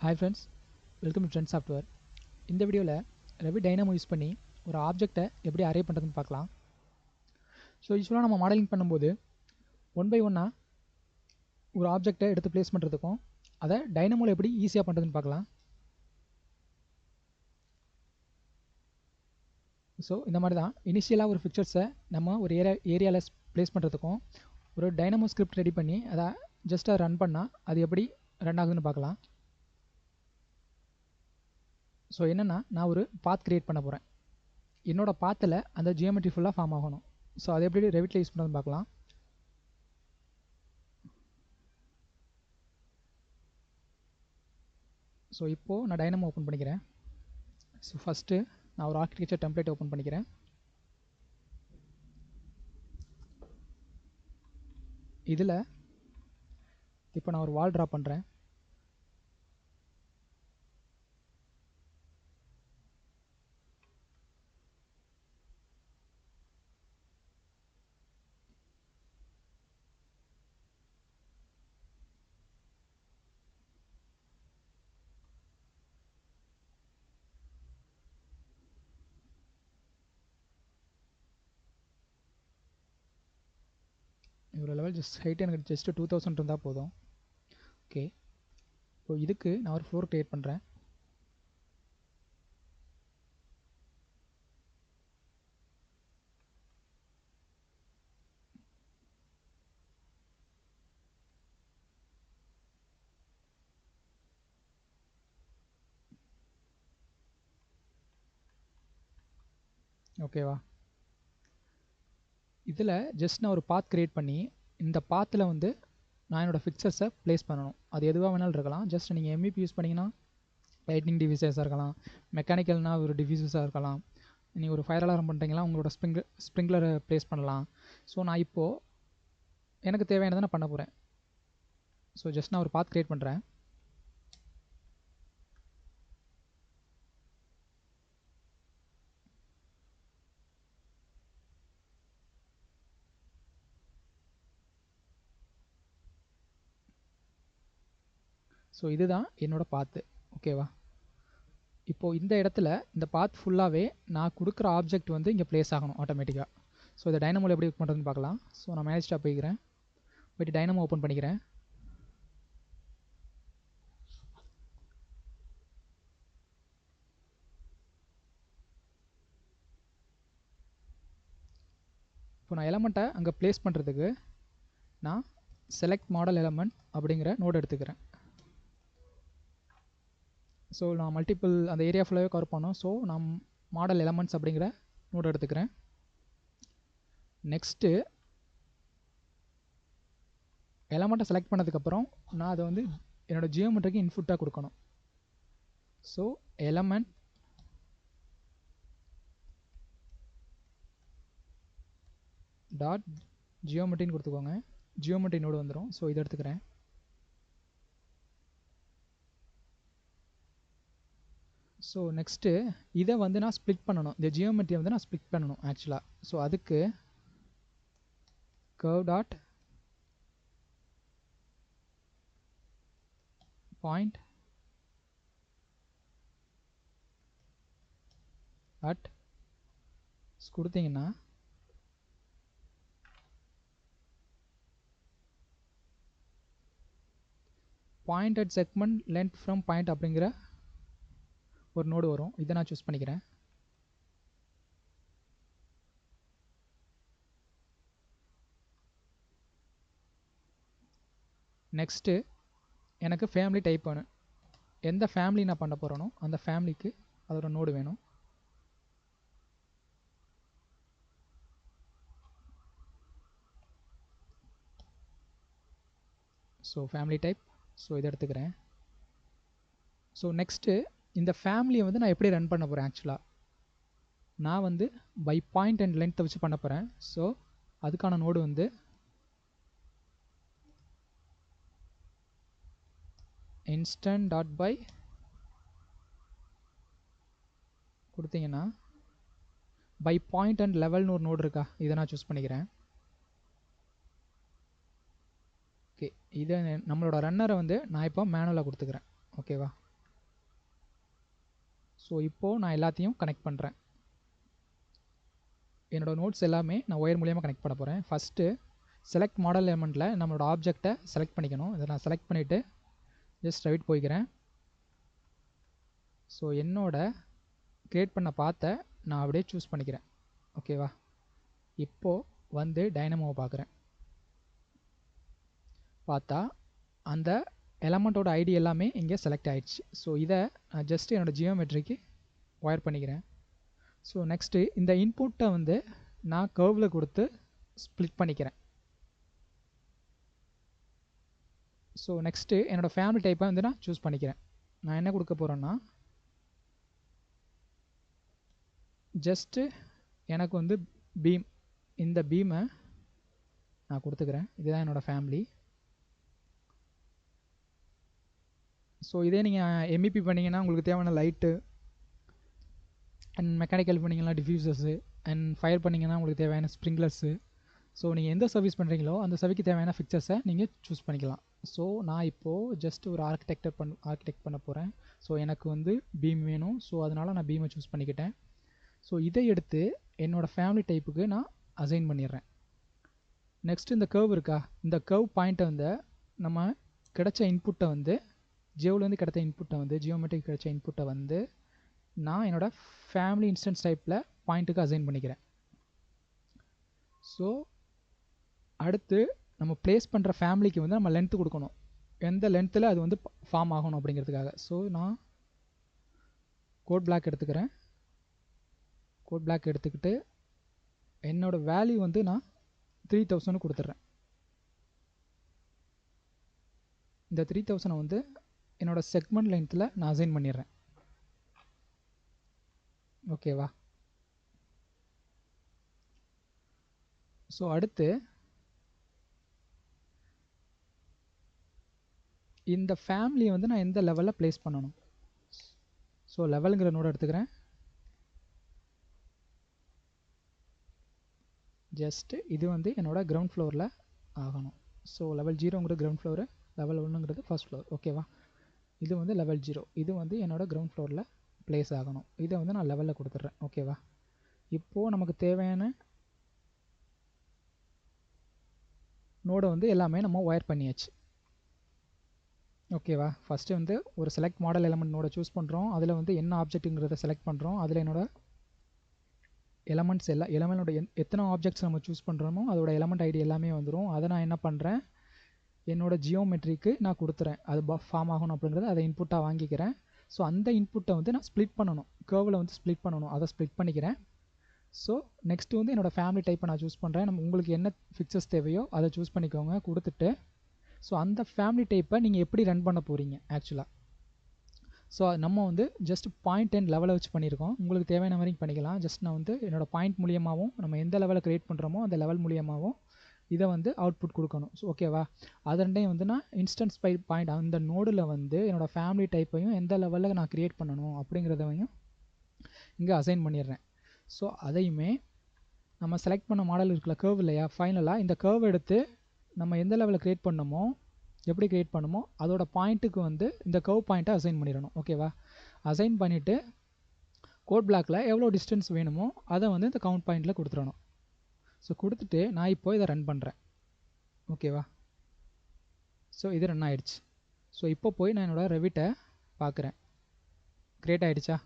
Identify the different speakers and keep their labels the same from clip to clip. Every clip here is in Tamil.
Speaker 1: Hi friends, welcome to Trend Software. இந்த வீடியோவில் Revit Dynamo யூஸ் பண்ணி ஒரு ஆப்ஜெக்டை எப்படி அரே பண்ணுறதுன்னு பார்க்கலாம். ஸோ யூஸ்வலாக நம்ம மாடலிங் பண்ணும்போது ஒன் பை ஒன்னாக ஒரு ஆப்ஜெக்டை எடுத்து பிளேஸ் பண்ணுறதுக்கும் அதை டைனமோவில் எப்படி ஈஸியாக பண்ணுறதுன்னு பார்க்கலாம். ஸோ இந்த மாதிரி தான் இனிஷியலாக ஒரு பிக்சர்ஸை நம்ம ஒரு ஏரியாவில் பிளேஸ் பண்ணுறதுக்கும் ஒரு டைனமோ ஸ்கிரிப்ட் ரெடி பண்ணி அதை ஜஸ்ட்டாக ரன் பண்ணால் அது எப்படி ரன் ஆகுதுன்னு பார்க்கலாம். ஸோ என்னென்னா நான் ஒரு பாத் க்ரியேட் பண்ண போகிறேன். என்னோடய பாத்தில் அந்த ஜியோமெட்ரி ஃபுல்லாக ஃபார்ம் ஆகணும். ஸோ அதை எப்படி ரெவிட்டில் யூஸ் பண்ணுறதுன்னு பார்க்கலாம். ஸோ இப்போது நான் டைனமோ ஓப்பன் பண்ணிக்கிறேன். ஸோ ஃபஸ்ட்டு நான் ஒரு ஆர்கிடெக்சர் டெம்ப்ளேட் ஓப்பன் பண்ணிக்கிறேன். இதில் இப்போ நான் ஒரு வால் ட்ரா பண்ணுறேன். இவ்வளோ லெவல் ஜஸ்ட் ஹைட் எனக்கு ஜஸ்ட் 2000 இருந்தால் போதும். ஓகே, இப்போ இதுக்கு நான் ஒரு ஃப்ளோர் க்ரியேட் பண்ணுறேன். ஓகேவா, இதில் ஜஸ்ட் நான் ஒரு பாத் க்ரியேட் பண்ணி இந்த பாத்தில் வந்து நான் என்னோடய ஃபிக்சர்ஸை ப்ளேஸ் பண்ணணும். அது எதுவாக வேணாலும் இருக்கலாம். ஜஸ்ட் நீங்கள் MEP யூஸ் பண்ணிங்கன்னா லைட்னிங் டிவிசஸாக இருக்கலாம், மெக்கானிக்கல்னால் ஒரு டிவிசஸாக இருக்கலாம், நீங்கள் ஒரு ஃபயர் அலாரம் பண்ணுறீங்களா உங்களோட ஸ்ப்ரிங்க்லரை ப்ளேஸ் பண்ணலாம். ஸோ நான் இப்போது எனக்கு தேவையானதை நான் பண்ண போகிறேன். ஸோ ஜஸ்ட் நான் ஒரு பாத் க்ரியேட் பண்ணுறேன். ஸோ இதுதான் என்னோடய பாத்து. ஓகேவா, இப்போது இந்த இடத்துல இந்த பாத் ஃபுல்லாகவே நான் கொடுக்குற ஆப்ஜெக்ட் வந்து இங்கே ப்ளேஸ் ஆகணும் ஆட்டோமேட்டிக்காக. ஸோ இதை டைனமோவில் எப்படி பண்ணுறதுன்னு பார்க்கலாம். ஸோ நான் மேனேஜ் டாப் போய்க்கிறேன், போய்ட்டு டைனமோ ஓப்பன் பண்ணிக்கிறேன். இப்போ நான் எலமெண்ட்டை அங்கே ப்ளேஸ் பண்ணுறதுக்கு நான் செலக்ட் மாடல் எலமெண்ட் அப்படிங்கிற நோடு எடுத்துக்கிறேன். ஸோ நான் மல்டிபிள் அந்த ஏரியா ஃபுல்லாகவே கவர் பண்ணோம். ஸோ நான் மாடல் எலமெண்ட்ஸ் அப்படிங்கிற நோடு எடுத்துக்கிறேன். நெக்ஸ்ட்டு எலமெண்ட்டை செலக்ட் பண்ணதுக்கப்புறம் நான் அதை வந்து என்னோடய ஜியோமெட்ரிக்கு இன்புட்டாக கொடுக்கணும். ஸோ எலமெண்ட் டாட் ஜியோமெட்ரின்னு கொடுத்துக்கோங்க. ஜியோமெட்ரி நோடு வந்துடும். ஸோ இதை எடுத்துக்கிறேன். ஸோ நெக்ஸ்ட்டு இதை வந்து நான் ஸ்ப்ளிட் பண்ணணும். இந்த ஜியோமெட்ரியை வந்து நான் ஸ்ப்ளிட் பண்ணணும் ஆக்சுவலாக. ஸோ அதுக்கு கர்வ் டாட் பாயிண்ட் அட் கொடுத்தீங்கன்னா point at segment length from point அப்படிங்கிற ஒரு நோடு வரும். இதை நான் சூஸ் பண்ணிக்கிறேன். நெக்ஸ்ட்டு எனக்கு ஃபேமிலி டைப் வேணும். எந்த ஃபேமிலி நான் பண்ண போகிறேனோ அந்த ஃபேமிலிக்கு அதோட நோடு வேணும். So family type. ஸோ இதை எடுத்துக்கிறேன். ஸோ நெக்ஸ்ட்டு இந்த ஃபேமிலியை வந்து நான் எப்படி ரன் பண்ண போகிறேன். ஆக்சுவலாக நான் வந்து பை பாயிண்ட் அண்ட் லென்த்தை வச்சு பண்ண போகிறேன். ஸோ அதுக்கான நோடு வந்து இன்ஸ்டன்ட் டாட் பை கொடுத்தீங்கன்னா பை பாயிண்ட் அண்ட் லெவல்னு ஒரு நோடு இருக்கா, இதை நான் சூஸ் பண்ணிக்கிறேன். ஓகே, இதை நம்மளோட ரன்னரை வந்து நான் இப்போ மேனுவலாக கொடுத்துக்கிறேன். ஓகேவா, ஸோ இப்போது நான் எல்லாத்தையும் கனெக்ட் பண்ணுறேன். என்னோடய நோட்ஸ் எல்லாமே நான் ஒயர் மூலியமாக கனெக்ட் பண்ண போகிறேன். ஃபஸ்ட்டு செலக்ட் மாடல் எலிமெண்ட்டில் நம்மளோட ஆப்ஜெக்டை செலக்ட் பண்ணிக்கணும். இதை நான் செலக்ட் பண்ணிவிட்டு ஜஸ்ட் ரைட் போய்க்கிறேன். ஸோ என்னோட க்ரியேட் பண்ண பாத்தை நான் அப்படியே சூஸ் பண்ணிக்கிறேன். ஓகேவா? இப்போது வந்து டைனமோவை பார்க்குறேன். பார்த்தா அந்த எலமெண்ட்டோட ஐடி எல்லாமே இங்கே செலக்ட் ஆகிடுச்சு. ஸோ இதை நான் ஜஸ்ட் என்னோடய ஜியோமெட்ரிக்கு ஒயர் பண்ணிக்கிறேன். ஸோ நெக்ஸ்ட்டு இந்த இன்புட்டை வந்து நான் கர்வில் கொடுத்து ஸ்ப்ளிட் பண்ணிக்கிறேன். ஸோ நெக்ஸ்ட்டு என்னோடய ஃபேமிலி டைப்பை வந்து நான் சூஸ் பண்ணிக்கிறேன். நான் என்ன கொடுக்க போகிறேன்னா ஜஸ்ட்டு எனக்கு வந்து பீம், இந்த பீமை நான் கொடுத்துக்கிறேன். இதுதான் என்னோடய ஃபேமிலி. ஸோ இதே நீங்கள் எம்இபி பண்ணிங்கன்னா உங்களுக்கு தேவையான லைட்டு அண்ட் மெக்கானிக்கல் பண்ணிங்கன்னா டிஃப்யூசர்ஸு அண்ட் ஃபயர் பண்ணிங்கன்னா உங்களுக்கு தேவையான ஸ்ப்ரிங்க்லர்ஸு. ஸோ நீங்கள் எந்த சர்வீஸ் பண்ணுறீங்களோ அந்த சர்வீஸ்க்கு தேவையான ஃபிக்சர்ஸை நீங்கள் சூஸ் பண்ணிக்கலாம். ஸோ நான் இப்போது ஜஸ்ட் ஒரு ஆர்கிடெக்ட் பண்ண போகிறேன். ஸோ எனக்கு வந்து பீம் வேணும். ஸோ அதனால் நான் பீமை சூஸ் பண்ணிக்கிட்டேன். ஸோ இதை எடுத்து என்னோடய ஃபேமிலி டைப்புக்கு நான் அசைன் பண்ணிடுறேன். நெக்ஸ்ட் இந்த கர்வ் இருக்கா, இந்த கர்வ் பாயிண்ட்டை வந்து நம்ம கிடைச்ச இன்புட்டை வந்து ஜியோவிலேருந்து கிடைச்ச இன்புட்டை வந்து ஜியோமெட்ரிக் கிடைச்ச இன்புட்டை வந்து நான் என்னோடய ஃபேமிலி இன்ஸ்டன்ஸ் டைப்பில் பாயிண்ட்டுக்கு அசைன் பண்ணிக்கிறேன். ஸோ அடுத்து நம்ம ப்ளேஸ் பண்ணுற ஃபேமிலிக்கு வந்து நம்ம லென்த்து கொடுக்கணும். எந்த லென்த்தில் அது வந்து ஃபார்ம் ஆகணும் அப்படிங்கிறதுக்காக. ஸோ நான் கோட் பிளாக் எடுத்துக்கிறேன். கோட் பிளாக் எடுத்துக்கிட்டு என்னோடய வேல்யூ வந்து நான் 3000 கொடுத்துட்றேன். இந்த 3000 வந்து என்னோடய செக்மெண்ட் லென்த்தில் நான் அசைன் பண்ணிடுறேன். ஓகேவா? ஸோ அடுத்து இந்த ஃபேமிலியை வந்து நான் எந்த லெவலில் ப்ளேஸ் பண்ணணும். ஸோ லெவலுங்கிற நோட எடுத்துக்கிறேன். ஜஸ்ட்டு இது வந்து என்னோடய கிரவுண்ட் ஃப்ளோரில் ஆகணும். ஸோ லெவல் 0ங்கிறது கிரவுண்ட் ஃப்ளோரு, லெவல் 1ங்கிறது ஃபர்ஸ்ட் ஃப்ளோர். ஓகேவா? இது வந்து லெவல் 0, இது வந்து என்னோடய கிரவுண்ட் ஃப்ளோரில் ப்ளேஸ் ஆகணும். இதை வந்து நான் லெவலில் கொடுத்துட்றேன். ஓகேவா? இப்போது நமக்கு தேவையான நோடை வந்து எல்லாமே நம்ம ஒயர் பண்ணியாச்சு. ஓகேவா? ஃபஸ்ட்டு வந்து ஒரு செலக்ட் மாடல் எலமெண்ட் நோட சூஸ் பண்ணுறோம். அதில் வந்து என்ன ஆப்ஜெக்ட்டுங்கிறத செலக்ட் பண்ணுறோம். அதில் என்னோட எலமெண்ட்ஸ் எலமெண்டோட எத்தனை ஆப்ஜெக்ட்ஸ் நம்ம சூஸ் பண்ணுறோமோ அதோட எலமெண்ட் ஐடி எல்லாமே வந்துடும். அதை நான் என்ன பண்ணுறேன், என்னோட ஜியோமெட்ரிக்கு நான் கொடுத்துறேன். அது ஃபார்ம் ஆகணும் அப்படிங்கிறத அதை இன்புட்டாக வாங்கிக்கிறேன். ஸோ அந்த இன்புட்டை வந்து நான் ஸ்ப்ளிட் பண்ணணும், கர்வில் வந்து ஸ்ப்ளிட் பண்ணணும். அதை ஸ்ப்ளிட் பண்ணிக்கிறேன். ஸோ நெக்ஸ்ட்டு வந்து என்னோடய ஃபேமிலி டைப்பை நான் சூஸ் பண்ணுறேன். உங்களுக்கு என்ன ஃபிக்சர்ஸ் தேவையோ அதை சூஸ் பண்ணிக்கோங்க, கொடுத்துட்டு ஸோ அந்த ஃபேமிலி டைப்பை நீங்கள் எப்படி ரன் பண்ண போகிறீங்க ஆக்சுவலாக. ஸோ நம்ம வந்து ஜஸ்ட் பாயிண்ட் அண்ட் லெவலை வச்சு பண்ணியிருக்கோம். உங்களுக்கு தேவையான மாதிரி பண்ணிக்கலாம். ஜஸ்ட் நான் வந்து என்னோடய பாயிண்ட் மூலியமாகவும் நம்ம எந்த லெவலை க்ரியேட் பண்ணுறோமோ அந்த லெவல் மூலியமாகவும் இதை வந்து அவுட்புட் கொடுக்கணும். ஸோ ஓகேவா? அது ரெண்டையும் வந்து நான் இன்ஸ்டன்ஸ் பாயிண்ட் அந்த நோடில் வந்து என்னோடய ஃபேமிலி டைப்பையும் எந்த லெவலில் நான் க்ரியேட் பண்ணணும் அப்படிங்கிறதையும் இங்கே அசைன் பண்ணிடுறேன். ஸோ அதையுமே நம்ம செலக்ட் பண்ண மாடல் இருக்குல்ல, கர்வ் இல்லையா, ஃபைனலாக இந்த கர்வ் எடுத்து நம்ம எந்த லெவலில் க்ரியேட் பண்ணணுமோ எப்படி க்ரியேட் பண்ணுமோ அதோட பாயிண்ட்டுக்கு வந்து இந்த கர்வ் பாயிண்ட்டை அசைன் பண்ணிடணும். ஓகேவா? அசைன் பண்ணிவிட்டு கோட் பிளாக்கில் எவ்வளோ டிஸ்டன்ஸ் வேணுமோ அதை வந்து இந்த கவுண்ட் பாயிண்டில் கொடுத்துடணும். ஸோ கொடுத்துட்டு நான் இப்போ இதை ரன் பண்ணுறேன். ஓகேவா? ஸோ இது ரன் ஆகிடுச்சு. ஸோ இப்போ போய் நான் என்னோடய ரெவிட்டை பார்க்குறேன். க்ரியேட் ஆகிடுச்சா?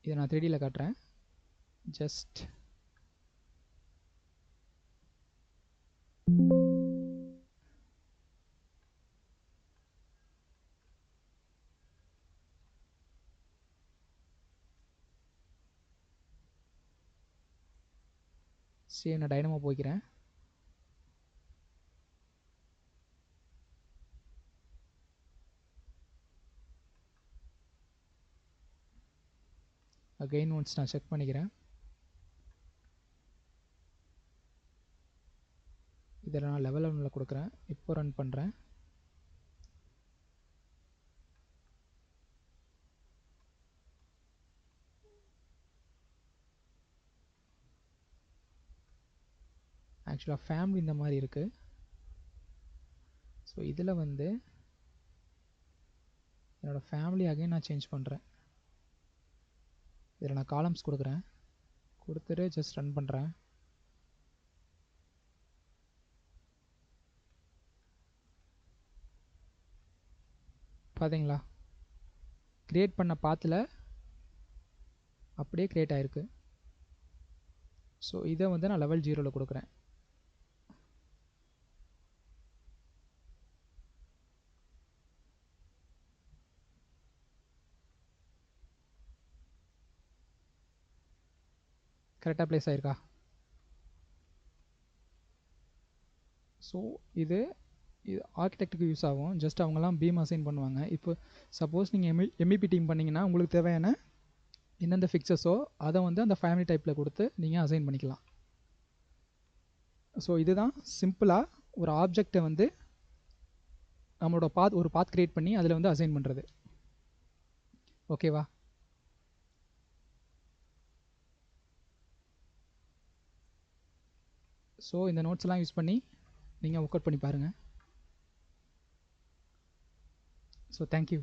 Speaker 1: இதை நான் 3Dயில் காட்டுறேன். ஜஸ்ட் சரி, நான் டைனமோ போய்க்கிறேன். அகைன் ஒன்ஸ் நான் செக் பண்ணிக்கிறேன். இதில் நான் லெவல் 1ல் கொடுக்குறேன். இப்போ ரன் பண்ணுறேன். ஆக்சுவலாக ஃபேமிலி இந்த மாதிரி இருக்குது. ஸோ இதில் வந்து என்னோடய ஃபேமிலி அகைன் நான் சேஞ்ச் பண்ணுறேன். இதில் நான் காலம்ஸ் கொடுக்குறேன், கொடுத்துட்டு ஜஸ்ட் ரன் பண்ணுறேன். பார்த்தீங்களா, க்ரியேட் பண்ண பாத்தில் அப்படியே க்ரியேட் ஆகிருக்கு. ஸோ இதை வந்து நான் லெவல் 0ல் கொடுக்குறேன். கரெக்டாக ப்ளேஸ் ஆகிருக்கா? ஸோ இது ஆர்கிடெக்ட்டுக்கு யூஸ் ஆகும். ஜஸ்ட் அவங்கெல்லாம் பீம் அசைன் பண்ணுவாங்க. இப்போ சப்போஸ் நீங்கள் எம்இபி டீம் பண்ணிங்கன்னா உங்களுக்கு தேவையான எந்தெந்த ஃபிக்சர்ஸோ அதை வந்து அந்த ஃபேமிலி டைப்பில் கொடுத்து நீங்கள் அசைன் பண்ணிக்கலாம். ஸோ இதுதான் சிம்பிளாக ஒரு ஆப்ஜெக்டை வந்து நம்மளோட ஒரு பாத் கிரியேட் பண்ணி அதில் வந்து அசைன் பண்ணுறது. ஓகேவா? ஸோ இந்த நோட்ஸ்லாம் யூஸ் பண்ணி நீங்கள் ஒர்க் அவுட் பண்ணி பாருங்கள். So thank you.